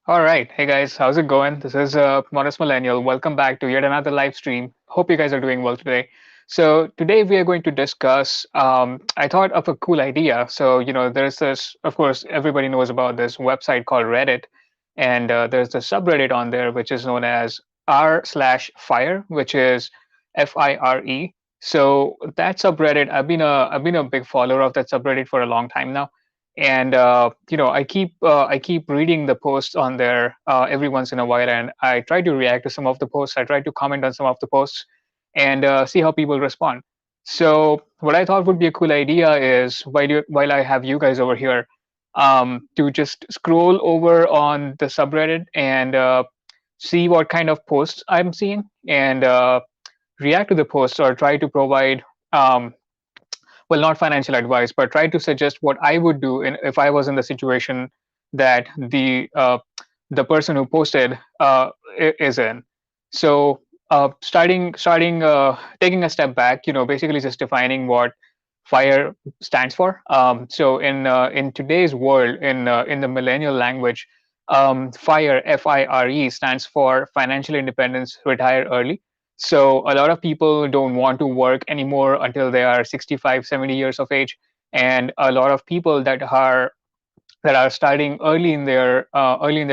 All right. Hey guys, how's it going? This is Modest Millennial. Welcome back to yet another live stream. Hope you guys are doing well today. So, today we are going to discuss. I thought of a cool idea. There's this, of course, everybody knows about this website called Reddit, and there's the subreddit on there, which is known as r/fire, which is FIRE. So, that subreddit, I've been a big follower of that subreddit for a long time now, and I keep reading the posts on there every once in a while, and I try to react to some of the posts. I try to comment on some of the posts and see how people respond. So what I thought would be a cool idea is while I have you guys over here, to just scroll over on the subreddit and see what kind of posts I'm seeing and react to the posts or try to provide well, not financial advice, but try to suggest what I would do if I was in the situation that the person who posted is in. So taking a step back, basically just defining what FIRE stands for. In today's world, in the millennial language, FIRE FIRE stands for financial independence, retire early. So a lot of people don't want to work anymore until they are 65, 70 years of age. And a lot of people that are starting early in their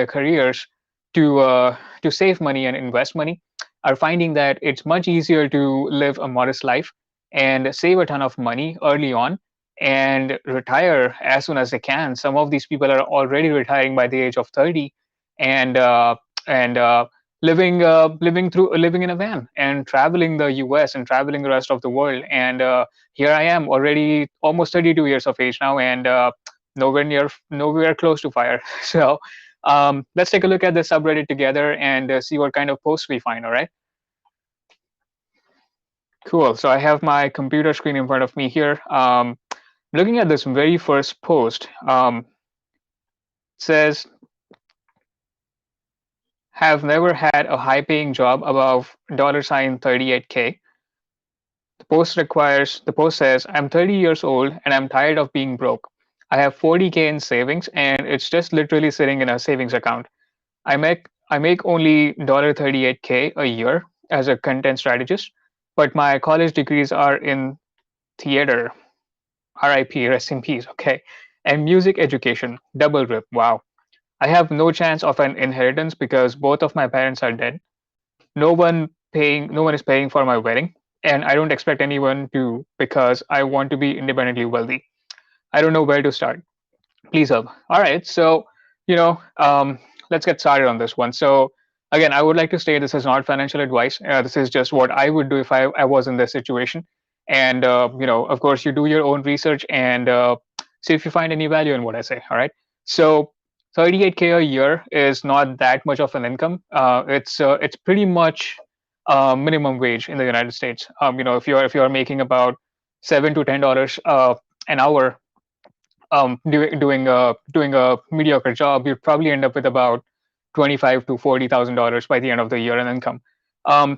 careers to save money and invest money are finding that it's much easier to live a modest life and save a ton of money early on and retire as soon as they can. Some of these people are already retiring by the age of 30 and living in a van and traveling the US and traveling the rest of the world. And here I am, already almost 32 years of age now, and nowhere close to fire. So let's take a look at the subreddit together and see what kind of posts we find. All right, cool. So I have my computer screen in front of me here. Looking at this very first post, it says, have never had a high paying job above $38K. The post says, I'm 30 years old and I'm tired of being broke. I have 40K in savings and it's just literally sitting in a savings account. I make only $38K a year as a content strategist, but my college degrees are in theater, RIP, rest in peace, okay, and music education, double rip, wow. I have no chance of an inheritance because both of my parents are dead. No one is paying for my wedding, and I don't expect anyone to because I want to be independently wealthy. I don't know where to start. Please help. All right, so you know, let's get started on this one. So again, I would like to state this is not financial advice. This is just what I would do if I was in this situation. And of course, you do your own research and see if you find any value in what I say. All right. So 38K a year is not that much of an income. It's pretty much minimum wage in the United States. If you're making about $7 to $10 an hour, doing a mediocre job, you'd probably end up with about 25 to $40,000 by the end of the year in income.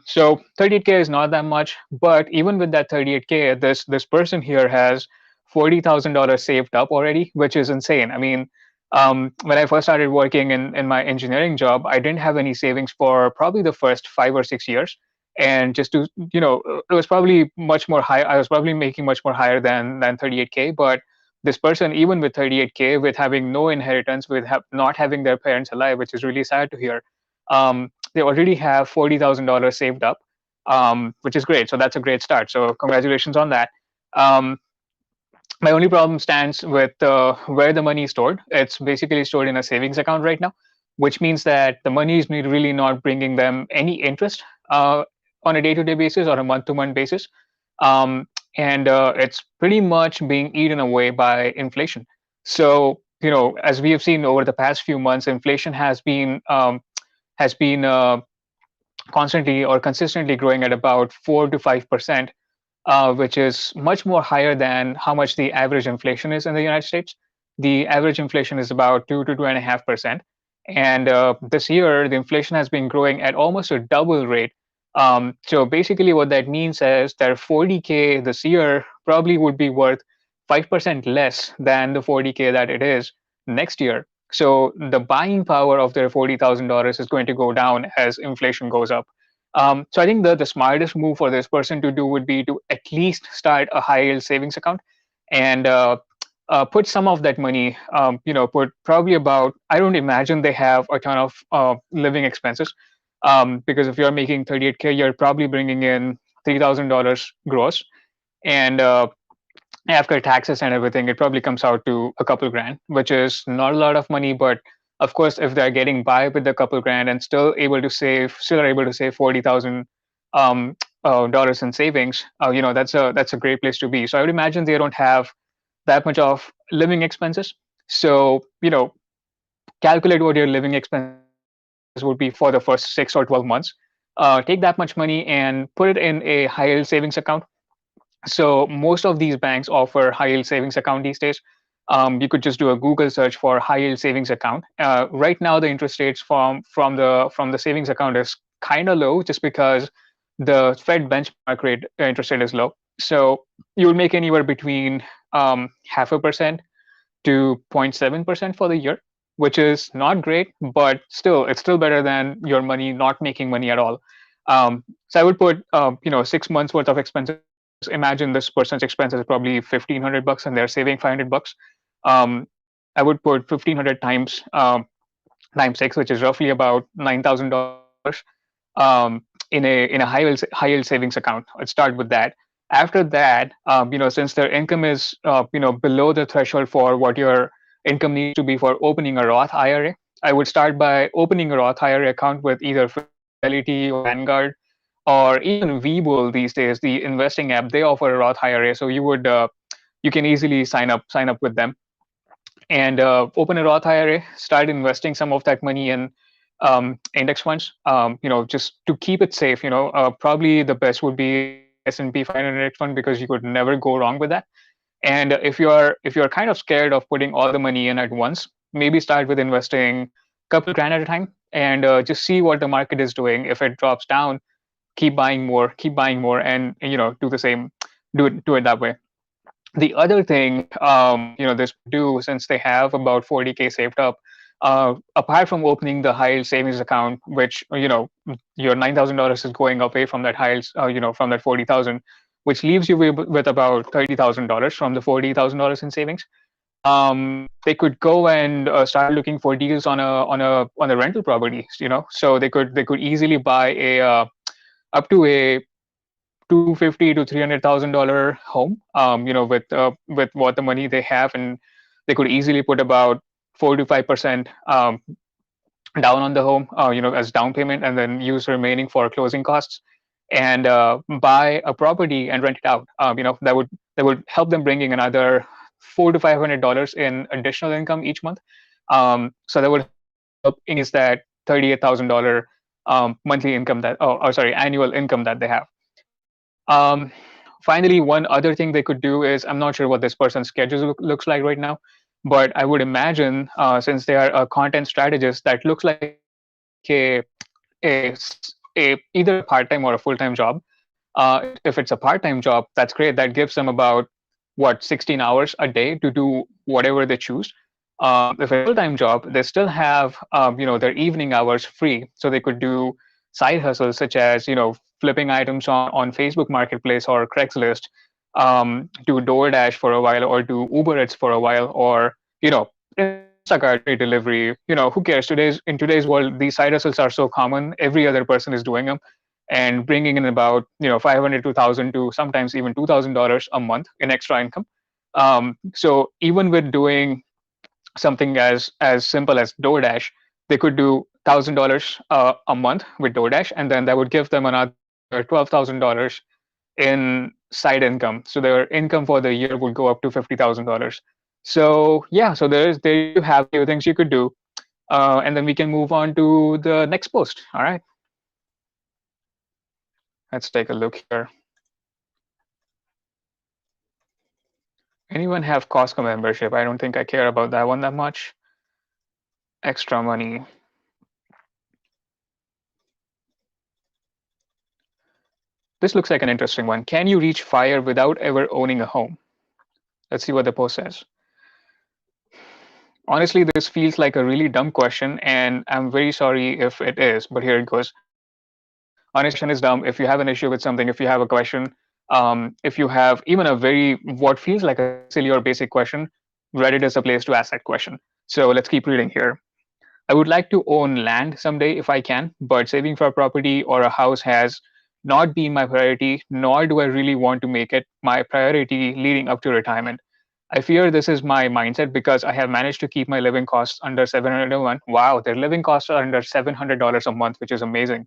So 38K is not that much, but even with that 38K, this person here has $40,000 saved up already, which is insane. I mean, when I first started working in my engineering job, I didn't have any savings for probably the first 5 or 6 years. And just to, it was probably much more high. I was probably making much more higher than 38K, but this person, even with 38K, with having no inheritance, with not having their parents alive, which is really sad to hear, they already have $40,000 saved up, which is great. So that's a great start. So congratulations on that. Um, my only problem stands with where the money is stored. It's basically stored in a savings account right now, which means that the money is really not bringing them any interest on a day-to-day basis or a month-to-month basis. Um, and it's pretty much being eaten away by inflation. So, as we have seen over the past few months, inflation has been constantly or consistently growing at about 4 to 5%, which is much more higher than how much the average inflation is in the United States. The average inflation is about 2 to 2.5%, and this year the inflation has been growing at almost a double rate. So basically, what that means is that 40K this year probably would be worth 5% less than the 40K that it is next year. So the buying power of their $40,000 is going to go down as inflation goes up. So I think the smartest move for this person to do would be to at least start a high yield savings account and put some of that money, put probably about, I don't imagine they have a ton of living expenses, because if you're making 38K, you're probably bringing in $3,000 gross. And after taxes and everything, it probably comes out to a couple grand, which is not a lot of money. But of course, if they're getting by with a couple grand and still are able to save 40,000 dollars in savings, that's a great place to be. So I would imagine they don't have that much of living expenses. So calculate what your living expenses would be for the first 6 or 12 months. Take that much money and put it in a high yield savings account. So most of these banks offer high yield savings account these days. You could just do a Google search for high yield savings account. Right now, the interest rates from the savings account is kind of low, just because the Fed benchmark rate interest rate is low. So you would make anywhere between 0.5% to 0.7% for the year, which is not great, but still, it's still better than your money not making money at all. So I would put 6 months worth of expenses. Imagine this person's expenses is probably $1,500 and they're saving $500. Um, I would put 1,500 times six, which is roughly about $9,000, in a high yield savings account. Let's start with that. After that, since their income is below the threshold for what your income needs to be for opening a Roth IRA, I would start by opening a Roth IRA account with either Fidelity or Vanguard, or even Webull these days, the investing app. They offer a Roth IRA, so you can easily sign up with them and open a Roth IRA, start investing some of that money in index funds. Just to keep it safe. Probably the best would be a S&P 500 index fund, because you could never go wrong with that. And if you're kind of scared of putting all the money in at once, maybe start with investing a couple grand at a time and just see what the market is doing. If it drops down, keep buying more, and do the same, do it that way. The other thing, this would do, since they have about 40K saved up, apart from opening the high yield savings account, which your $9,000 is going away from that high yield, from that 40,000, which leaves you with about $30,000 from the $40,000 in savings. They could go and start looking for deals on a rental properties. So they could easily buy a up to a 250 to $300,000 home, with what the money they have, and they could easily put about 4 to 5% down on the home, as down payment, and then use the remaining for closing costs, and buy a property and rent it out. That would help them bringing another $400 to $500 in additional income each month. So that would help increase that $38,000 monthly income sorry, annual income that they have. Finally, one other thing they could do is, I'm not sure what this person's schedule looks like right now, but I would imagine, since they are a content strategist, that looks like either a part-time or a full-time job. If it's a part-time job, that's great. That gives them about 16 hours a day to do whatever they choose. If it's a full-time job, they still have their evening hours free, so they could do side hustles such as flipping items on Facebook Marketplace or Craigslist, do DoorDash for a while, or do Uber Eats for a while, or Instacart free delivery. Who cares? In today's world, these side hustles are so common. Every other person is doing them, and bringing in about 500 to 1,000 to sometimes even $2,000 a month in extra income. So even with doing something as simple as DoorDash, they could do $1,000 a month with DoorDash, and then that would give them another $12,000 in side income. So their income for the year would go up to $50,000. So yeah, so there you have a few things you could do, and then we can move on to the next post. All right, let's take a look here. Anyone have Costco membership? I don't think I care about that one that much. Extra money. This looks like an interesting one. Can you reach fire without ever owning a home? Let's see what the post says. Honestly, this feels like a really dumb question, and I'm very sorry if it is, but here it goes. Honestly, this question is dumb. If you have an issue with something, if you have a question, if you have even a very, what feels like a very silly or basic question, Reddit is a place to ask that question. So let's keep reading here. I would like to own land someday if I can, but saving for a property or a house has not been my priority, nor do I really want to make it my priority leading up to retirement. I fear this is my mindset because I have managed to keep my living costs under 701. Wow, their living costs are under $700 a month, which is amazing,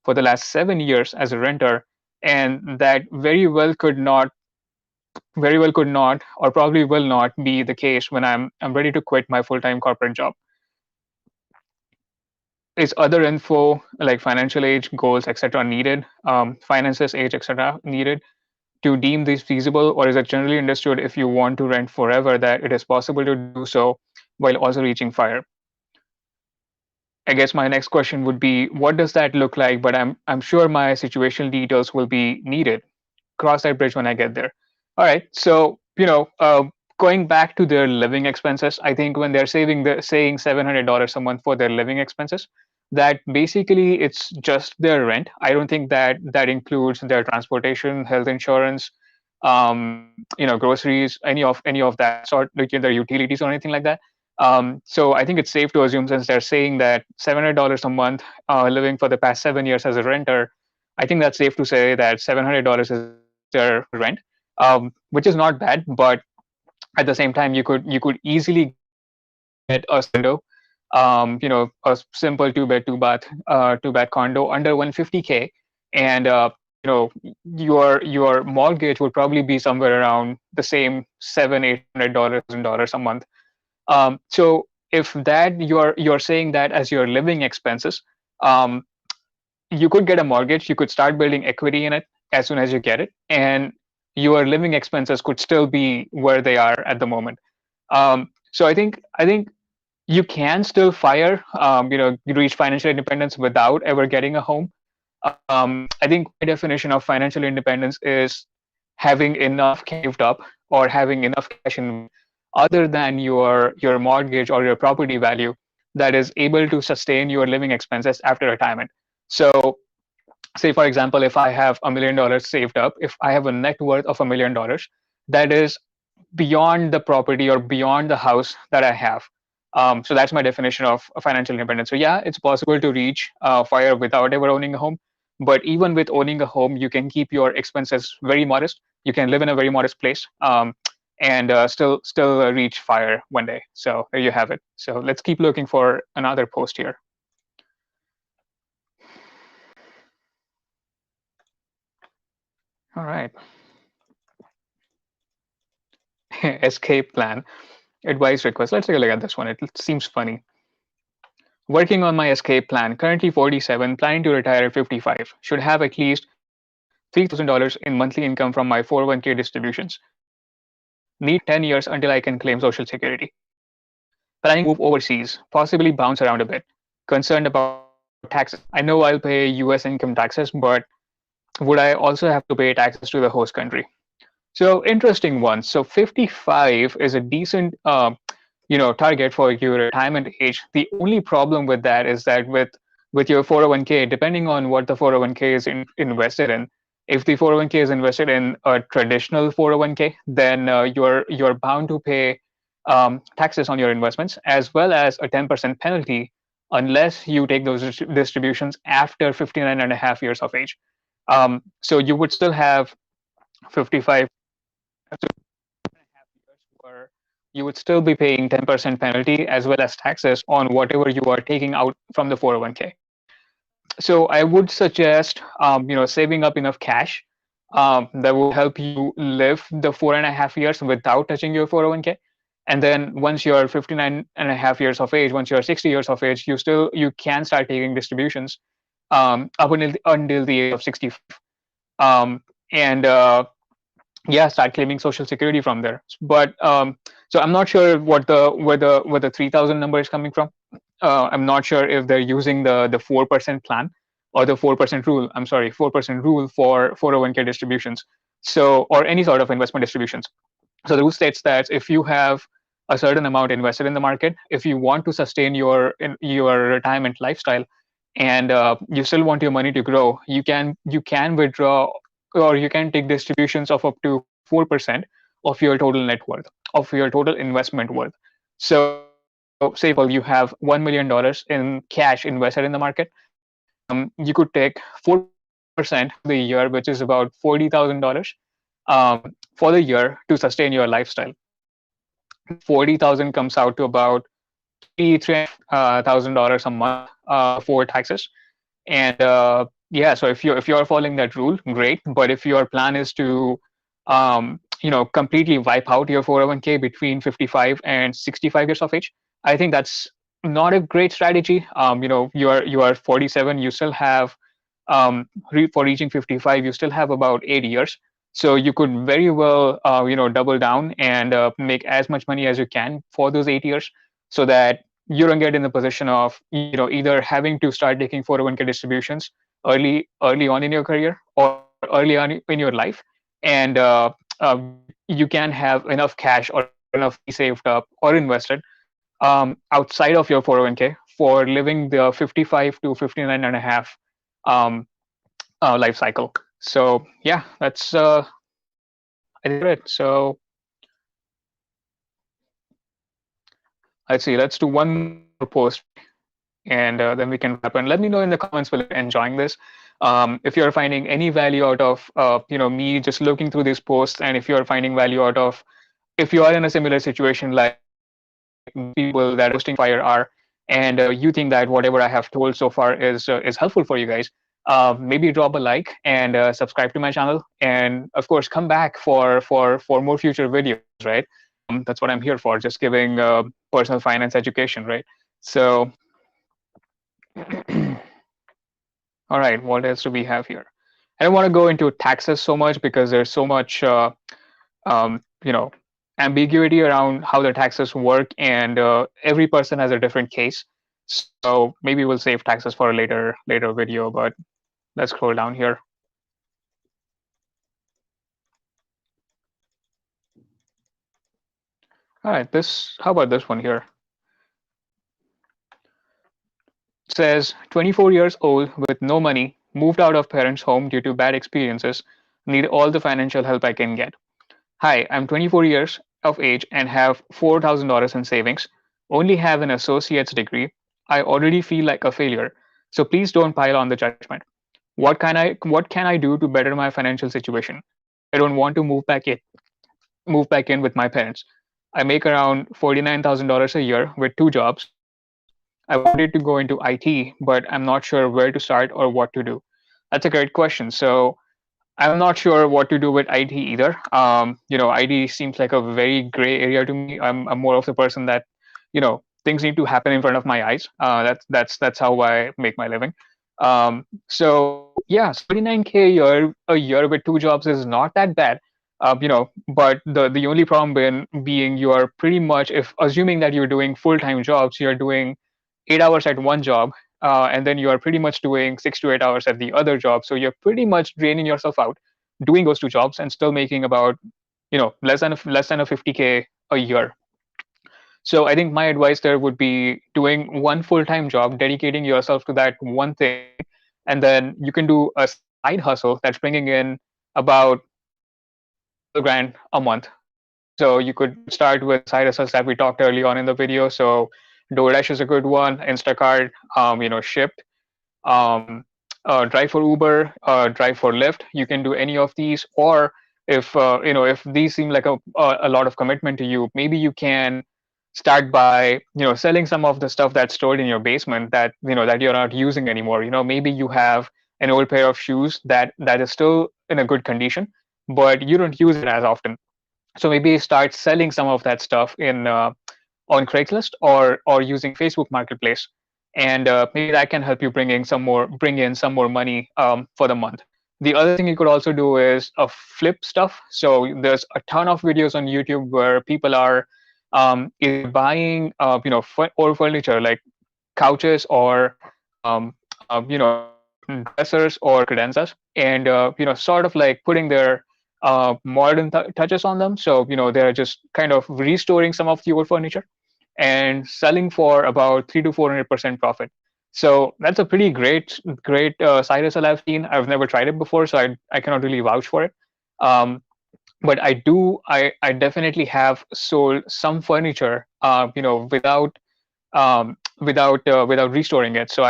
for the last 7 years as a renter. And that very well could not, or probably will not be the case when I'm ready to quit my full-time corporate job. Is other info like financial age, goals, etc. needed? Finances, age, etc. needed to deem these feasible, or is it generally understood if you want to rent forever that it is possible to do so while also reaching fire? I guess my next question would be, what does that look like? But I'm sure my situational details will be needed. Cross that bridge when I get there. All right. So, going back to their living expenses, I think when they're saying $700 a month for their living expenses, that basically it's just their rent. I don't think that that includes their transportation, health insurance, groceries, any of that sort, like their utilities or anything like that. So I think it's safe to assume, since they're saying that $700 a month, living for the past 7 years as a renter, I think that's safe to say that $700 is just their rent, which is not bad. But at the same time, you could easily get a condo, a simple two bed condo under 150K, and your mortgage would probably be somewhere around the same $700-800 a month. So if that you're saying that as your living expenses, um, you could get a mortgage, you could start building equity in it as soon as you get it, and your living expenses could still be where they are at the moment. So I think you can still reach financial independence without ever getting a home. I think my definition of financial independence is having enough saved up or having enough cash in bank other than your mortgage or your property value that is able to sustain your living expenses after retirement. So say for example, if I have $1 million saved up, if I have a net worth of $1 million, that is beyond the property or beyond the house that I have. So that's my definition of financial independence. So yeah, it's possible to reach fire without ever owning a home. But even with owning a home, you can keep your expenses very modest. You can live in a very modest place, and still reach fire one day. So there you have it. So let's keep looking for another post here. All right. Escape plan. Advice request. Let's take a look at this one. It seems funny. Working on my escape plan. Currently 47, planning to retire at 55. Should have at least $3,000 in monthly income from my 401k distributions. Need to wait 10 years until I can claim Social Security. Planning to move overseas, possibly bounce around a bit. Concerned about taxes. I know I'll pay US income taxes, but would I also have to pay taxes to the host country? So interesting one. So 55 is a decent target for your retirement age. The only problem with that is that with your 401k, depending on what the 401k is invested in, if the 401k is invested in a traditional 401k, then you're bound to pay taxes on your investments, as well as a 10% penalty unless you take those distributions after 59 and a half years of age. So you would still have 55 where you would still be paying 10% penalty as well as taxes on whatever you are taking out from the 401k. So I would suggest, saving up enough cash that will help you live the 4.5 years without touching your 401k. And then once you're 59 and a half years of age, once you're 60 years of age, you can start taking distributions up until the age of 65. And Yeah, start claiming Social Security from there. But so I'm not sure where the 3,000 number is coming from. I'm not sure if they're using the 4% plan or the 4% rule. I'm sorry, 4% rule for 401k distributions. So, or any sort of investment distributions. So the rule states that if you have a certain amount invested in the market, if you want to sustain your retirement lifestyle, and you still want your money to grow, you can withdraw, or you can take distributions of up to 4% of your total net worth, of your total investment worth. So say for example, you have $1 million in cash invested in the market. You could take 4% for the year, which is about $40,000 for the year to sustain your lifestyle. That 40,000 comes out to about $3,000 a month before taxes. And yeah, so if you're following that rule, great. But if your plan is to completely wipe out your 401k between 55 and 65 years of age, I think that's not a great strategy. You are 47, you still have for reaching 55, you still have about 8 years. So you could very well double down and make as much money as you can for those 8 years, so that you don't get in the position of either having to start taking 401k distributions early on in your career or early on in your life, and you can have enough cash or enough money saved up or invested outside of your 401k for living the 55 to 59 and a half um, life cycle. So yeah, that's I think it. So let's do one more post, and then we can wrap. And let me know in the comments whether you're enjoying this. If you're finding any value out of me just looking through these posts, and if you're finding value out of, if you are in a similar situation like the people that are posting fire are, and you think that whatever I have told so far is helpful for you guys, maybe drop a like and subscribe to my channel, and of course come back for more future videos, right? That's what I'm here for, just giving personal finance education, right? So all right, what else do we have here? I don't want to go into taxes so much because there's so much um, you know ambiguity around how the taxes work, and every person has a different case. So maybe we'll save taxes for a later video. But let's scroll down here. All right, this how about this one here? It says 24 years old with no money, moved out of parents' home due to bad experiences, need all the financial help I can get. Hi, I'm 24 years of age and have $4,000 in savings, only have an associate's degree. I already feel like a failure, so please don't pile on the judgment. What can I do to better my financial situation? I don't want to move back in with my parents. I make around $49,000 a year with two jobs. I wanted to go into IT, but I'm not sure where to start or what to do. That's a great question. So I'm not sure what to do with IT either. IT seems like a very gray area to me. I'm more of the person that, things need to happen in front of my eyes. That's how I make my living. So yeah, 49K a year with two jobs is not that bad. But the only problem being you are pretty much, if assuming that you're doing full-time jobs, you're doing 8 hours at one job, and then you are pretty much doing 6 to 8 hours at the other job. So you're pretty much draining yourself out doing those two jobs and still making about less than a 50K a year. So I think my advice there would be doing one full-time job, dedicating yourself to that one thing, and then you can do a side hustle that's bringing in about 12 grand a month. So you could start with the side hustles that we talked early on in the video. So DoorDash is a good one, Instacart, Shipt, um, drive for Uber, drive for Lyft. You can do any of these, or if these seem like a lot of commitment to you, maybe you can start by selling some of the stuff that's stored in your basement that you're not using anymore. Maybe you have an old pair of shoes that is still in a good condition, but you don't use it as often. So maybe start selling some of that stuff in on Craigslist or using Facebook Marketplace, and maybe that can help you bring in some more money for the month. The other thing you could also do is flip stuff. So there's a ton of videos on YouTube where people are either buying old furniture like couches or um, dressers or credenzas, and sort of like putting their modern touches on them. So they're just kind of restoring some of the old furniture and selling for about 300 to 400% profit. So that's a pretty great side hustle I've seen. I've never tried it before, so I cannot really vouch for it. Um, but I definitely have sold some furniture, without restoring it. So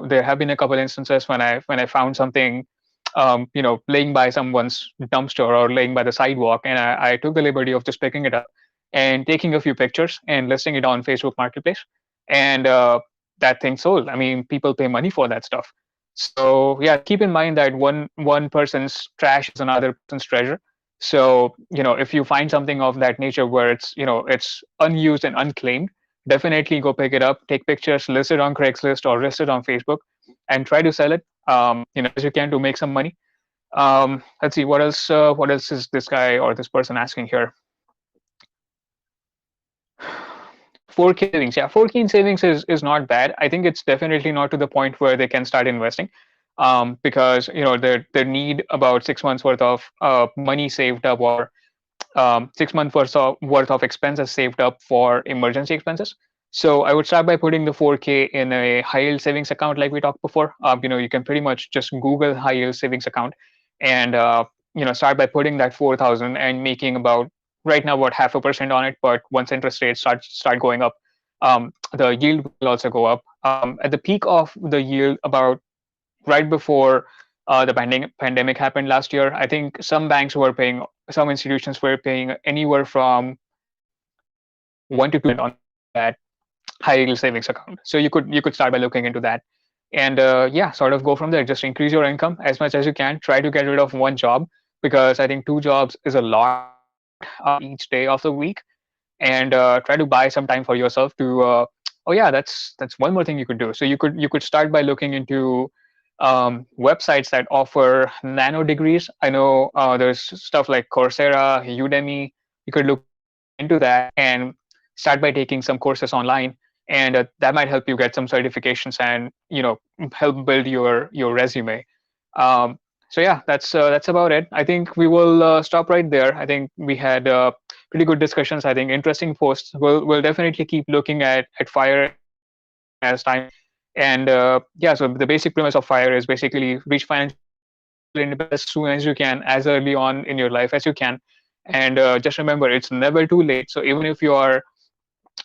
there have been a couple instances when I found something, laying by someone's dumpster or laying by the sidewalk, and I took the liberty of just picking it up and taking a few pictures and listing it on Facebook Marketplace, and that thing sold. I mean, people pay money for that stuff. So yeah, keep in mind that one person's trash is another person's treasure. So if you find something of that nature where it's unused and unclaimed, definitely go pick it up, take pictures, list it on Craigslist or list it on Facebook, and try to sell it, as you can to make some money. Let's see what else. What else is this guy or this person asking here? 4K savings. Yeah, 4K in savings is not bad. I think it's definitely not to the point where they can start investing, because they need about 6 months worth of money saved up, or 6 months worth of expenses saved up for emergency expenses. So I would start by putting the 4K in a high yield savings account, like we talked before. You can pretty much just Google high yield savings account, and start by putting that 4,000 and making about, right now, about 0.5% on it. But once interest rates start going up, the yield will also go up. At the peak of the yield, about right before the pandemic happened last year, I think some institutions were paying anywhere from 1 to 2% on that high yield savings account. So you could start by looking into that, and yeah, sort of go from there. Just increase your income as much as you can. Try to get rid of one job, because I think two jobs is a lot each day of the week, and try to buy some time for yourself to oh yeah, that's one more thing you could do. So you could start by looking into websites that offer nano degrees. I know there's stuff like Coursera, Udemy. You could look into that and start by taking some courses online, and that might help you get some certifications and help build your resume. So yeah, that's about it. I think we will stop right there. I think we had pretty good discussions. I think interesting posts. We'll definitely keep looking at fire as time. And yeah, so the basic premise of fire is basically reach financial independence as soon as you can, as early on in your life as you can. And just remember, it's never too late. So even if you are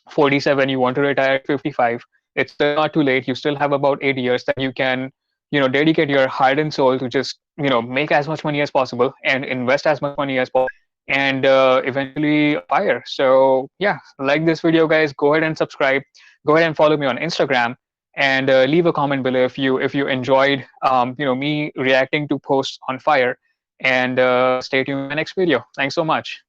47, you want to retire at 55, it's still not too late. You still have about 8 years that you can dedicate your heart and soul to just make as much money as possible and invest as much money as possible, and eventually fire. So yeah, like this video, guys. Go ahead and subscribe. Go ahead and follow me on Instagram, and leave a comment below if you enjoyed me reacting to posts on fire. And stay tuned for my next video. Thanks so much.